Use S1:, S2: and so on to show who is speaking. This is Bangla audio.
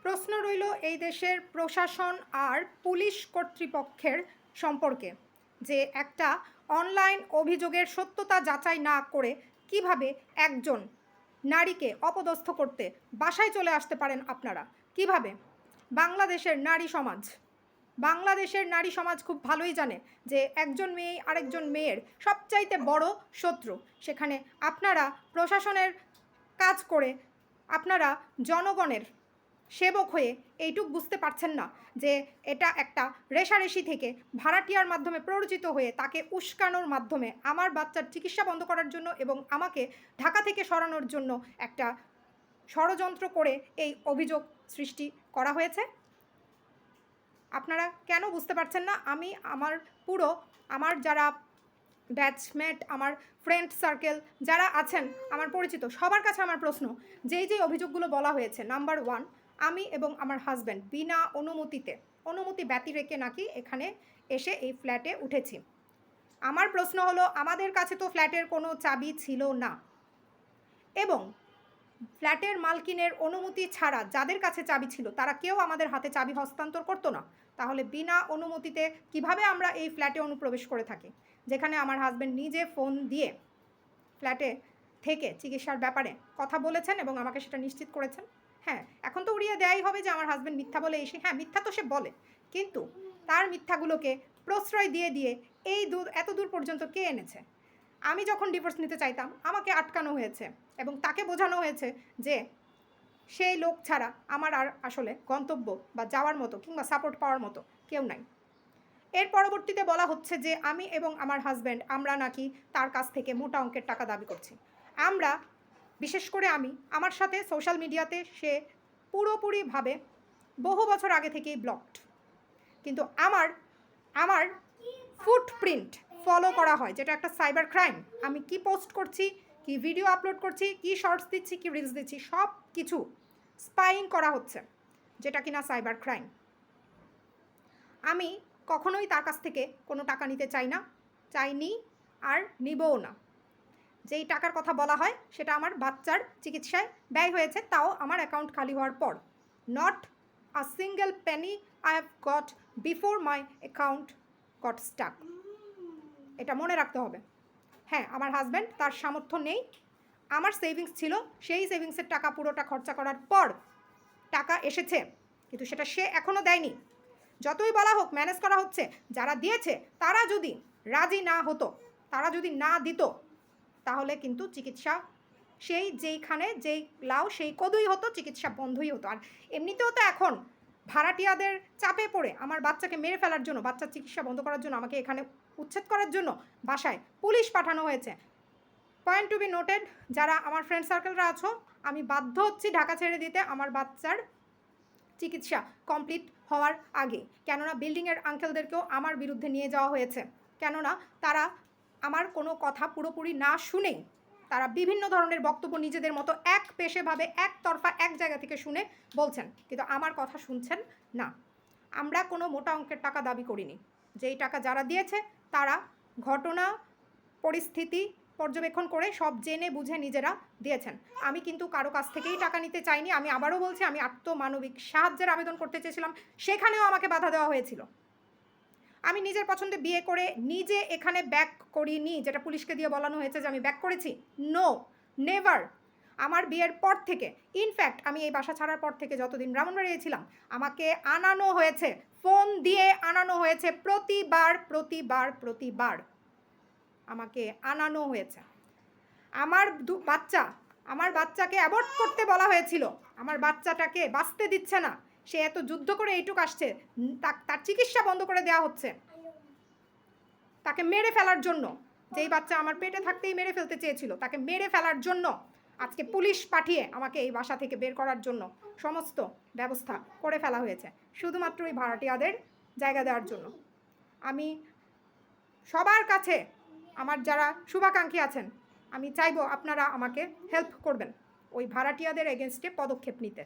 S1: প্রশ্ন রইল এই দেশের প্রশাসন আর পুলিশ কর্তৃপক্ষের সম্পর্কে, যে একটা অনলাইন অভিযোগের সত্যতা যাচাই না করে কিভাবে একজন নারীকে অপদস্থ করতে বাসায় চলে আসতে পারেন আপনারা। কিভাবে বাংলাদেশের নারী সমাজ খুব ভালোই জানে যে একজন মেয়ে আরেকজন মেয়ের সবচাইতে বড় শত্রু। সেখানে আপনারা প্রশাসনের কাজ করে আপনারা জনগণের সেবক হয়ে এইটুক বুঝতে পারছেন না যে এটা একটা রেষারেষি থেকে ভাড়াটিয়ার মাধ্যমে প্ররোচিত হয়ে তাকে উস্কানোর মাধ্যমে আমার বাচ্চার চিকিৎসা বন্ধ করার জন্য এবং আমাকে ঢাকা থেকে সরানোর জন্য একটা ষড়যন্ত্র করে এই অভিযোগ সৃষ্টি করা হয়েছে। আপনারা কেন বুঝতে পারছেন না? আমি আমার যারা ব্যাচমেট, আমার ফ্রেন্ড সার্কেল যারা আছেন, আমার পরিচিত সবার কাছে আমার প্রশ্ন, যেই অভিযোগগুলো বলা হয়েছে, নাম্বার 1, আমি এবং আমার হাজব্যান্ড বিনা অনুমতি ব্যতি রেখে নাকি এখানে এসে এই ফ্ল্যাটে উঠেছি। আমার প্রশ্ন হলো, আমাদের কাছে তো ফ্ল্যাটের কোনো চাবি ছিল না এবং ফ্ল্যাটের মালকিনের অনুমতি ছাড়া যাদের কাছে চাবি ছিল তারা কেউ আমাদের হাতে চাবি হস্তান্তর করতো না। তাহলে বিনা অনুমতিতে কিভাবে আমরা এই ফ্ল্যাটে অনুপ্রবেশ করে থাকি, যেখানে আমার হাজব্যান্ড নিজে ফোন দিয়ে ফ্ল্যাটে থেকে চিকিৎসার ব্যাপারে কথা বলেছেন এবং আমাকে সেটা নিশ্চিত করেছেন। হ্যাঁ, এখন তো উড়িয়ে দেওয়াই হবে যে আমার হাজব্যান্ড মিথ্যা বলে এসে, হ্যাঁ মিথ্যা তো সে বলে, কিন্তু তার মিথ্যাগুলোকে প্রশ্রয় দিয়ে এত দূর পর্যন্ত কে এনেছে? আমি যখন ডিভোর্স নিতে চাইতাম আমাকে আটকানো হয়েছে এবং তাকে বোঝানো হয়েছে যে সেই লোক ছাড়া আমার আর আসলে গন্তব্য বা যাওয়ার মতো কিংবা সাপোর্ট পাওয়ার মতো কেউ নাই। এর পরবর্তীতে বলা হচ্ছে যে আমি এবং আমার হাজব্যান্ড আমরা নাকি তার কাছ থেকে মোটা অঙ্কের টাকা দাবি করছি। বিশেষ করে আমার সাথে সোশ্যাল মিডিয়াতে সে পুরোপুরিভাবে বহু বছর আগে থেকেই ব্লকড, কিন্তু আমার ফুটপ্রিন্ট ফলো করা হয়, যেটা একটা সাইবার ক্রাইম। আমি কি পোস্ট করছি, কি ভিডিও আপলোড করছি, কি শর্টস দিচ্ছি, কি রিলস দিচ্ছি, সব কিছু স্পাইং করা হচ্ছে, যেটা কিনা সাইবার ক্রাইম। আমি কখনোই তার কাছ থেকে কোনো টাকা নিতে চাইনি আর নিবও না। যেই টাকার কথা বলা হয় সেটা আমার বাচ্চার চিকিৎসায় ব্যয় হয়েছে, তাও আমার অ্যাকাউন্ট খালি হওয়ার পর। Not a single penny I have got before my account got stuck. এটা মনে রাখতে হবে। হ্যাঁ, আমার হাজব্যান্ড তার সামর্থ্য নেই, আমার সেভিংস ছিল, সেই সেভিংসের টাকা পুরোটা খরচা করার পর টাকা এসেছে, কিন্তু সেটা সে এখনও দেয়নি। যতই বলা হোক ম্যানেজ করা হচ্ছে, যারা দিয়েছে তারা যদি রাজি না হতো, তারা যদি না দিত, তাহলে কিন্তু চিকিৎসা যেই লাউ সেই কদুই হতো, চিকিৎসা বন্ধই হতো। আর এমনিতেও তো এখন ভাড়াটিয়াদের চাপে পড়ে আমার বাচ্চাকে মেরে ফেলার জন্য, বাচ্চার চিকিৎসা বন্ধ করার জন্য, আমাকে এখানে উচ্ছেদ করার জন্য বাসায় পুলিশ পাঠানো হয়েছে। পয়েন্ট টু বি নোটেড, যারা আমার ফ্রেন্ড সার্কেলরা আছো, আমি বাধ্য হচ্ছি ঢাকা ছেড়ে দিতে আমার বাচ্চার চিকিৎসা কমপ্লিট হওয়ার আগে। কেননা বিল্ডিংয়ের আঙ্কেলদেরকেও আমার বিরুদ্ধে নিয়ে যাওয়া হয়েছে, কেননা তারা আমার কোনো কথা পুরোপুরি না শুনেই তারা বিভিন্ন ধরনের বক্তব্য নিজেদের মতো একপেশেভাবে একতরফা এক জায়গা থেকে শুনে বলছেন, কিন্তু আমার কথা শুনছেন না। আমরা কোনো মোটা অঙ্কের টাকা দাবি করিনি। যেই টাকা যারা দিয়েছে তারা ঘটনা পরিস্থিতি পর্যবেক্ষণ করে সব জেনে বুঝে নিজেরা দিয়েছেন। আমি কিন্তু কারো কাছ থেকেই টাকা নিতে চাইনি। আমি আবারও বলছি, আমি আত্মমানবিক সাহায্যের আবেদন করতে চেয়েছিলাম, সেখানেও আমাকে বাধা দেওয়া হয়েছিল। আমি নিজের পছন্দে বিয়ে করে নিজে এখানে ব্যাক করিনি, যেটা পুলিশকে দিয়ে বলানো হয়েছে যে আমি ব্যাক করেছি। No, never. আমার বিয়ের পর থেকে, ইনফ্যাক্ট আমি এই বাসা ছাড়ার পর থেকে যতদিন ব্রাহ্মণবাড়িয়ায় ছিলাম, আমাকে আনানো হয়েছে, ফোন দিয়ে আনানো হয়েছে, প্রতিবার আমাকে আনানো হয়েছে। আমার বাচ্চাকে অ্যাবর্ট করতে বলা হয়েছিল, আমার বাচ্চাটাকে বাঁচতে দিচ্ছে না, সে এত যুদ্ধ করে এইটুক আসছে, তার চিকিৎসা বন্ধ করে দেওয়া হচ্ছে তাকে মেরে ফেলার জন্য। যেই বাচ্চা আমার পেটে থাকতেই মেরে ফেলতে চেয়েছিল, তাকে মেরে ফেলার জন্য আজকে পুলিশ পাঠিয়ে আমাকে এই বাসা থেকে বের করার জন্য সমস্ত ব্যবস্থা করে ফেলা হয়েছে, শুধুমাত্র এই ভাড়াটিয়াদের জায়গা দেওয়ার জন্য। আমি সবার কাছে, আমার যারা শুভাকাঙ্ক্ষী আছেন, আমি চাইবো আপনারা আমাকে হেল্প করবেন ওই ভাড়াটিয়াদের এগেনস্টে পদক্ষেপ নিতে।